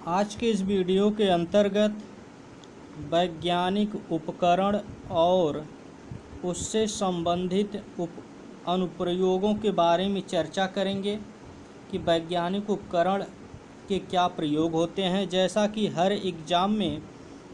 आज के इस वीडियो के अंतर्गत वैज्ञानिक उपकरण और उससे संबंधित अनुप्रयोगों के बारे में चर्चा करेंगे कि वैज्ञानिक उपकरण के क्या प्रयोग होते हैं। जैसा कि हर एग्ज़ाम में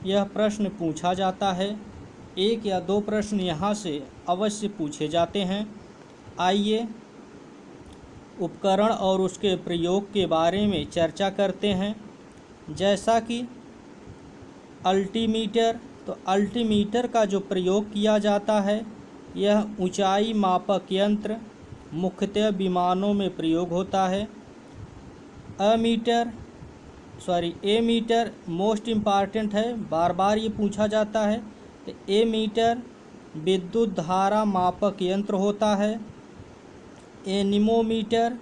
यह प्रश्न पूछा जाता है, एक या दो प्रश्न यहाँ से अवश्य पूछे जाते हैं। आइए उपकरण और उसके प्रयोग के बारे में चर्चा करते हैं। जैसा कि अल्टीमीटर, तो अल्टीमीटर का जो प्रयोग किया जाता है यह ऊंचाई मापक यंत्र मुख्यतः विमानों में प्रयोग होता है। एमीटर मोस्ट इम्पॉर्टेंट है, बार बार ये पूछा जाता है। तो एमीटर विद्युत धारा मापक यंत्र होता है। एनीमोमीटर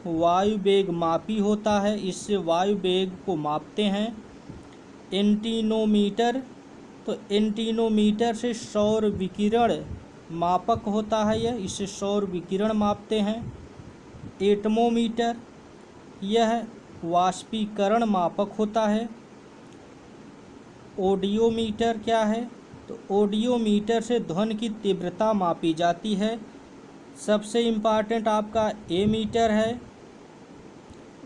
वायु वेग मापी होता है, इससे वायु वेग को मापते हैं। एंटीनोमीटर से सौर विकिरण मापक होता है, यह इससे सौर विकिरण मापते हैं। एटमोमीटर यह वाष्पीकरण मापक होता है। ऑडियोमीटर क्या है? तो ऑडियोमीटर से ध्वनि की तीव्रता मापी जाती है। सबसे इम्पॉर्टेंट आपका एमीटर है,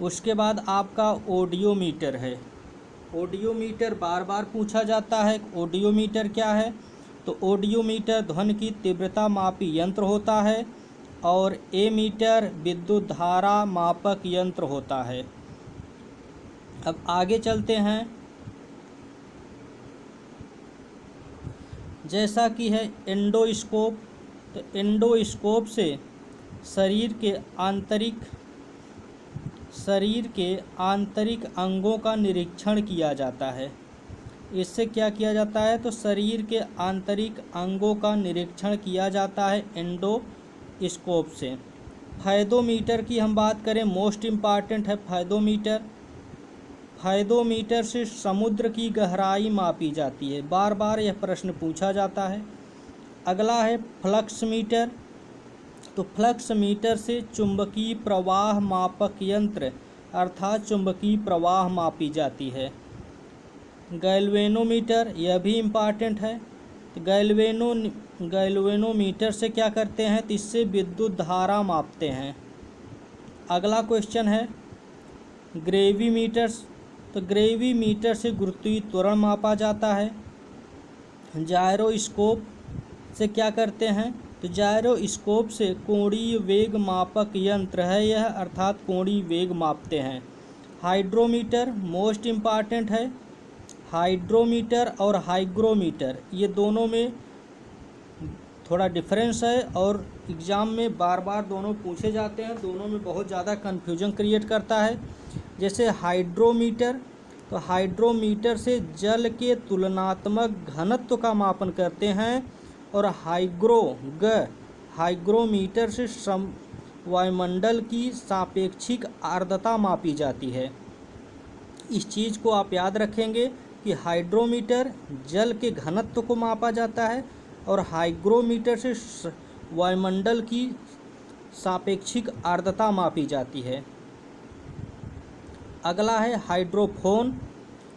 उसके बाद आपका ऑडियोमीटर है। ऑडियोमीटर बार बार पूछा जाता है, ऑडियोमीटर क्या है? तो ऑडियोमीटर ध्वनि की तीव्रता मापी यंत्र होता है और एमीटर विद्युत धारा मापक यंत्र होता है। अब आगे चलते हैं। जैसा कि है एंडोस्कोप, तो एंडोस्कोप से शरीर के आंतरिक अंगों का निरीक्षण किया जाता है। इससे क्या किया जाता है? तो शरीर के आंतरिक अंगों का निरीक्षण किया जाता है एंडोस्कोप से। फायदोमीटर की हम बात करें, मोस्ट इम्पॉर्टेंट है फायदोमीटर से समुद्र की गहराई मापी जाती है, बार बार यह प्रश्न पूछा जाता है। अगला है फ्लक्स मीटर, तो फ्लक्स मीटर से चुंबकीय प्रवाह मापक यंत्र अर्थात चुंबकीय प्रवाह मापी जाती है। गैल्वेनोमीटर यह भी इम्पॉर्टेंट है। तो गैल्वेनोमीटर से क्या करते हैं? तो इससे विद्युत धारा मापते हैं। अगला क्वेश्चन है ग्रेविमीटर्स, तो ग्रेविमीटर से गुरुत्वीय त्वरण मापा जाता है। जायरोस्कोप से क्या करते हैं? तो जायरोस्कोप से कोणीय वेग मापक यंत्र है यह, अर्थात कोणीय वेग मापते हैं। हाइड्रोमीटर मोस्ट इम्पॉर्टेंट है। हाइड्रोमीटर और हाइग्रोमीटर ये दोनों में थोड़ा डिफरेंस है और एग्ज़ाम में बार बार दोनों पूछे जाते हैं, दोनों में बहुत ज़्यादा कन्फ्यूजन क्रिएट करता है। जैसे हाइड्रोमीटर, तो हाइड्रोमीटर से जल के तुलनात्मक घनत्व का मापन करते हैं और हाइग्रोमीटर से वायुमंडल की सापेक्षिक आर्द्रता मापी जाती है। इस चीज़ को आप याद रखेंगे कि हाइड्रोमीटर जल के घनत्व को मापा जाता है और हाइग्रोमीटर से वायुमंडल की सापेक्षिक आर्द्रता मापी जाती है। अगला है हाइड्रोफोन,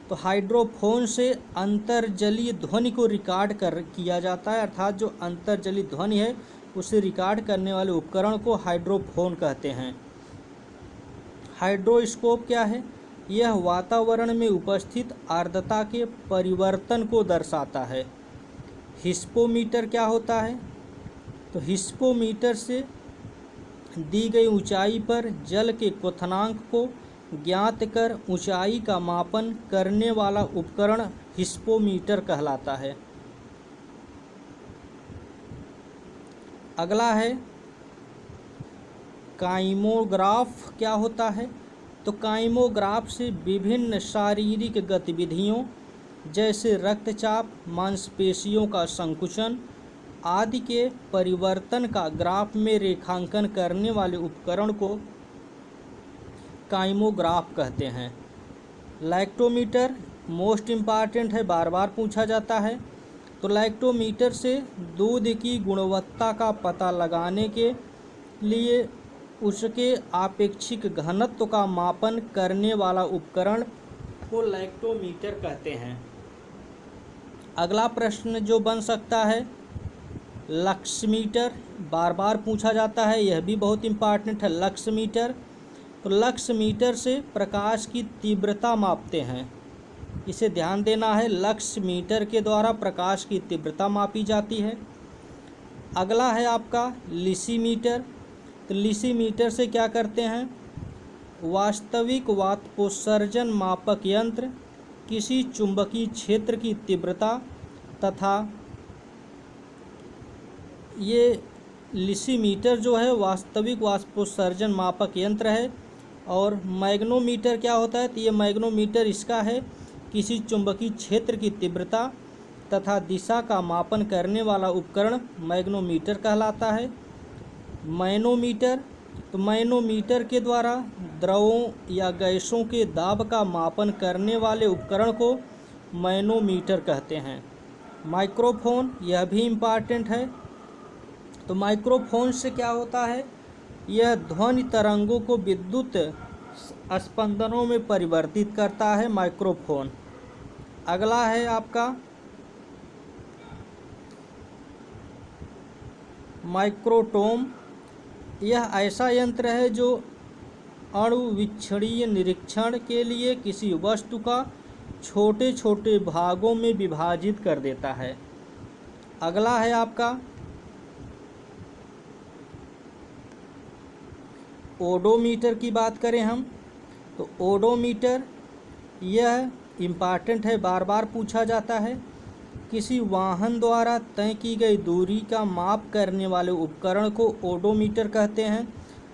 तो हाइड्रोफोन से अंतर्जलीय ध्वनि को रिकॉर्ड किया जाता है, अर्थात जो अंतर्जलीय ध्वनि है उसे रिकॉर्ड करने वाले उपकरण को हाइड्रोफोन कहते हैं। हाइड्रोस्कोप क्या है? यह वातावरण में उपस्थित आर्द्रता के परिवर्तन को दर्शाता है। हिस्पोमीटर क्या होता है? तो हिस्पोमीटर से दी गई ऊंचाई पर जल के क्वथनांक को ज्ञात कर ऊंचाई का मापन करने वाला उपकरण हिस्पोमीटर कहलाता है। अगला है काइमोग्राफ क्या होता है? तो काइमोग्राफ से विभिन्न शारीरिक गतिविधियों जैसे रक्तचाप, मांसपेशियों का संकुचन आदि के परिवर्तन का ग्राफ में रेखांकन करने वाले उपकरण को काइमोग्राफ कहते हैं। लैक्टोमीटर मोस्ट इम्पॉर्टेंट है, बार बार पूछा जाता है। तो लैक्टोमीटर से दूध की गुणवत्ता का पता लगाने के लिए उसके आपेक्षिक घनत्व का मापन करने वाला उपकरण को लैक्टोमीटर कहते हैं। अगला प्रश्न जो बन सकता है, लक्समीटर, बार बार पूछा जाता है, यह भी बहुत इम्पॉर्टेंट है। लक्समीटर, तो लक्समीटर से प्रकाश की तीव्रता मापते हैं, इसे ध्यान देना है। लक्समीटर के द्वारा प्रकाश की तीव्रता मापी जाती है। अगला है आपका लिसीमीटर, तो लिसीमीटर से क्या करते हैं, वास्तविक वाष्पोत्सर्जन मापक यंत्र किसी चुंबकीय क्षेत्र की तीव्रता तथा ये लिसीमीटर जो है वास्तविक वाष्पोत्सर्जन मापक यंत्र है। और मैग्नोमीटर क्या होता है, तो ये मैग्नोमीटर इसका है किसी चुंबकीय क्षेत्र की तीव्रता तथा दिशा का मापन करने वाला उपकरण मैग्नोमीटर कहलाता है। मैनोमीटर, तो मैनोमीटर के द्वारा द्रवों या गैसों के दाब का मापन करने वाले उपकरण को मैनोमीटर कहते हैं। माइक्रोफोन, यह भी इम्पॉर्टेंट है। तो माइक्रोफोन से क्या होता है, यह ध्वनि तरंगों को विद्युत स्पंदनों में परिवर्तित करता है माइक्रोफोन। अगला है आपका माइक्रोटोम, यह ऐसा यंत्र है जो अणुवीक्षणीय निरीक्षण के लिए किसी वस्तु का छोटे छोटे भागों में विभाजित कर देता है। अगला है आपका ओडोमीटर की बात करें हम, तो ओडोमीटर यह इम्पॉर्टेंट है, बार बार पूछा जाता है। किसी वाहन द्वारा तय की गई दूरी का माप करने वाले उपकरण को ओडोमीटर कहते हैं।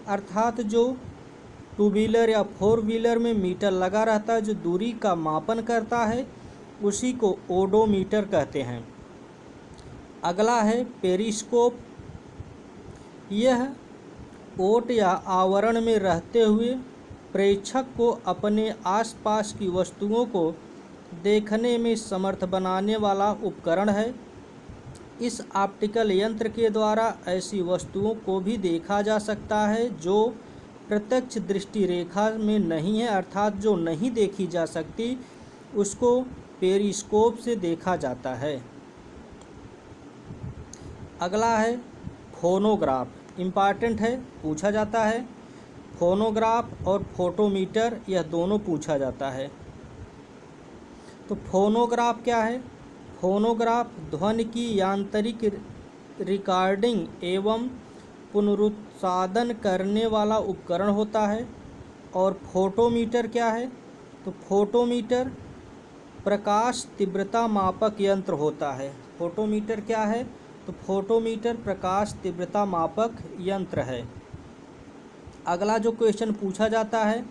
अर्थात जो टू व्हीलर या फोर व्हीलर में मीटर लगा रहता है जो दूरी का मापन करता है उसी को ओडोमीटर कहते हैं। अगला है पेरिस्कोप, यह ओट या आवरण में रहते हुए प्रेक्षक को अपने आसपास की वस्तुओं को देखने में समर्थ बनाने वाला उपकरण है। इस ऑप्टिकल यंत्र के द्वारा ऐसी वस्तुओं को भी देखा जा सकता है जो प्रत्यक्ष दृष्टि रेखा में नहीं है, अर्थात जो नहीं देखी जा सकती उसको पेरिस्कोप से देखा जाता है। अगला है फोनोग्राफ, इम्पॉर्टेंट है, पूछा जाता है। फोनोग्राफ और फोटोमीटर यह दोनों पूछा जाता है। तो फोनोग्राफ क्या है, फोनोग्राफ ध्वनि की यांत्रिक रिकॉर्डिंग एवं पुनरुत्पादन करने वाला उपकरण होता है। और फोटोमीटर क्या है, तो फोटोमीटर प्रकाश तीव्रता मापक यंत्र होता है। फोटोमीटर क्या है, तो फोटोमीटर प्रकाश तीव्रता मापक यंत्र है। अगला जो क्वेश्चन पूछा जाता है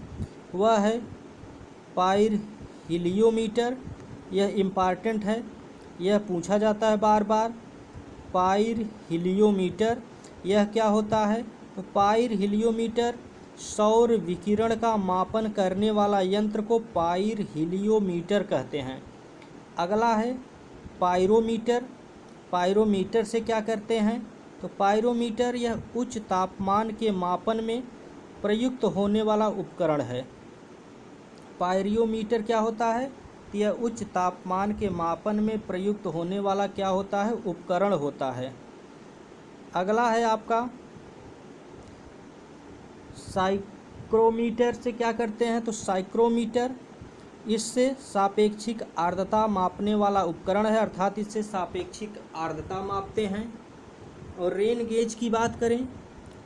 वह है पाइरहिलियोमीटर, यह इम्पॉर्टेंट है, यह पूछा जाता है बार बार। पाइरहिलियोमीटर यह क्या होता है, तो पाइरहिलियोमीटर सौर विकिरण का मापन करने वाला यंत्र को पाइरहिलियोमीटर कहते हैं। अगला है पायरोमीटर, पायरोमीटर से क्या करते हैं, तो पायरोमीटर यह उच्च तापमान के मापन में प्रयुक्त होने वाला उपकरण है। पायरोमीटर क्या होता है, यह उच्च तापमान के मापन में प्रयुक्त होने वाला क्या होता है, उपकरण होता है। अगला है आपका साइक्रोमीटर से क्या करते हैं, तो साइक्रोमीटर इससे सापेक्षिक आर्द्रता मापने वाला उपकरण है, अर्थात इससे सापेक्षिक आर्द्रता मापते हैं। और रेन गेज की बात करें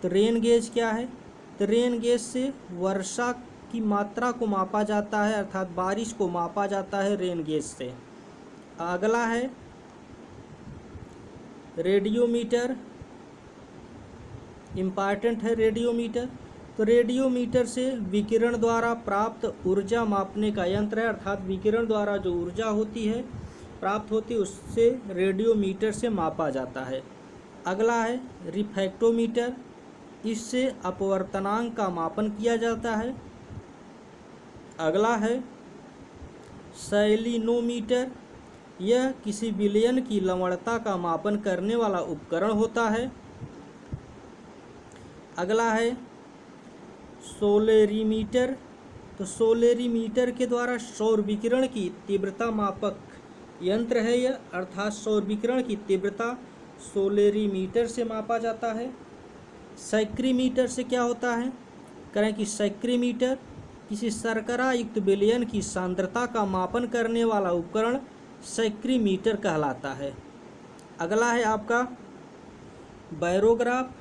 तो रेन गेज क्या है, तो रेन गेज से वर्षा की मात्रा को मापा जाता है, अर्थात बारिश को मापा जाता है रेन गेज से। अगला है रेडियोमीटर, इम्पॉर्टेंट है रेडियोमीटर। तो रेडियोमीटर से विकिरण द्वारा प्राप्त ऊर्जा मापने का यंत्र है, अर्थात विकिरण द्वारा जो ऊर्जा होती है प्राप्त होती है उससे रेडियोमीटर से मापा जाता है। अगला है रिफ्रैक्टोमीटर, इससे अपवर्तनांक का मापन किया जाता है। अगला है सेलिनोमीटर, यह किसी विलयन की लवणता का मापन करने वाला उपकरण होता है। अगला है सोलेरीमीटर, तो सोलेरीमीटर के द्वारा सौर विकिरण की तीव्रता मापक यंत्र है यह, अर्थात सौर विकिरण की तीव्रता सोलेरीमीटर से मापा जाता है। साइक्रीमीटर से क्या होता है, करें कि साइक्रीमीटर किसी शर्करा युक्त विलयन की सांद्रता का मापन करने वाला उपकरण साइक्रीमीटर कहलाता है। अगला है आपका बैरोग्राफ,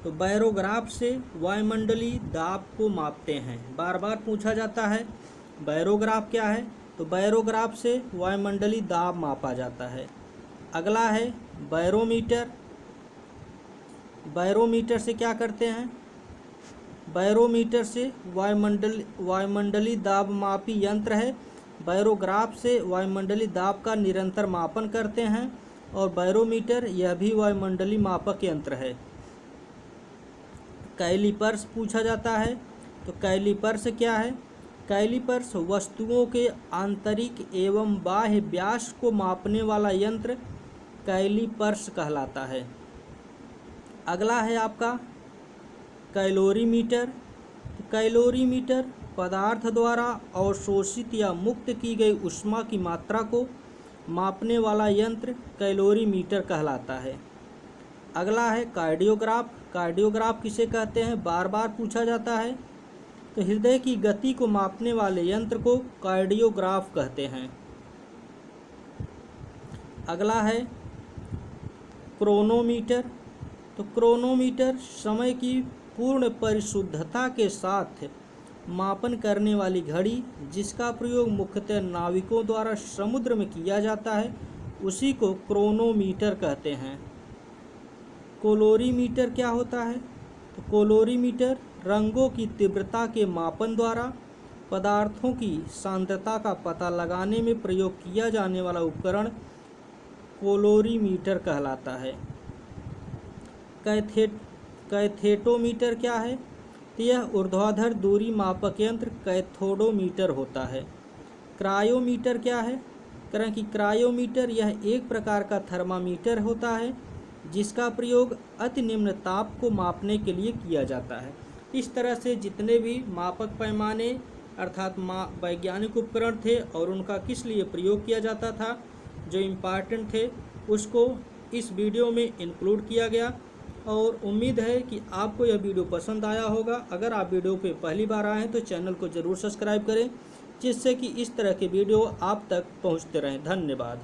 तो बैरोग्राफ से वायुमंडलीय दाब को मापते हैं। बार बार पूछा जाता है बैरोग्राफ क्या है, तो बैरोग्राफ से वायुमंडलीय दाब मापा जाता है। अगला है बैरोमीटर, बैरोमीटर से क्या करते हैं, बैरोमीटर से वायुमंडलीय दाब मापी यंत्र है। बैरोग्राफ से वायुमंडलीय दाब का निरंतर मापन करते हैं और बैरोमीटर यह भी वायुमंडलीय मापक यंत्र है। कैलिपर्स पूछा जाता है, तो कैलिपर्स क्या है, कैलिपर्स वस्तुओं के आंतरिक एवं बाह्य व्यास को मापने वाला यंत्र कैलिपर्स कहलाता है। अगला है आपका कैलोरीमीटर, तो कैलोरीमीटर पदार्थ द्वारा अवशोषित या मुक्त की गई ऊष्मा की मात्रा को मापने वाला यंत्र कैलोरीमीटर कहलाता है। अगला है कार्डियोग्राफ, कार्डियोग्राफ किसे कहते हैं, बार बार पूछा जाता है, तो हृदय की गति को मापने वाले यंत्र को कार्डियोग्राफ कहते हैं। अगला है क्रोनोमीटर, तो क्रोनोमीटर समय की पूर्ण परिशुद्धता के साथ मापन करने वाली घड़ी जिसका प्रयोग मुख्यतः नाविकों द्वारा समुद्र में किया जाता है उसी को क्रोनोमीटर कहते हैं। कोलोरीमीटर क्या होता है, तो कोलोरीमीटर रंगों की तीव्रता के मापन द्वारा पदार्थों की सांद्रता का पता लगाने में प्रयोग किया जाने वाला उपकरण कोलोरीमीटर कहलाता है। कैथेटोमीटर क्या है, तो यह ऊर्ध्वाधर दूरी मापक यंत्र कैथोडोमीटर होता है। क्रायोमीटर क्या है, करें कि क्रायोमीटर यह एक प्रकार का थर्मामीटर होता है जिसका प्रयोग अति निम्न ताप को मापने के लिए किया जाता है। इस तरह से जितने भी मापक पैमाने अर्थात वैज्ञानिक उपकरण थे और उनका किस लिए प्रयोग किया जाता था, जो इम्पॉर्टेंट थे उसको इस वीडियो में इंक्लूड किया गया और उम्मीद है कि आपको यह वीडियो पसंद आया होगा। अगर आप वीडियो पे पहली बार आए हैं तो चैनल को ज़रूर सब्सक्राइब करें जिससे कि इस तरह के वीडियो आप तक पहुंचते रहें। धन्यवाद।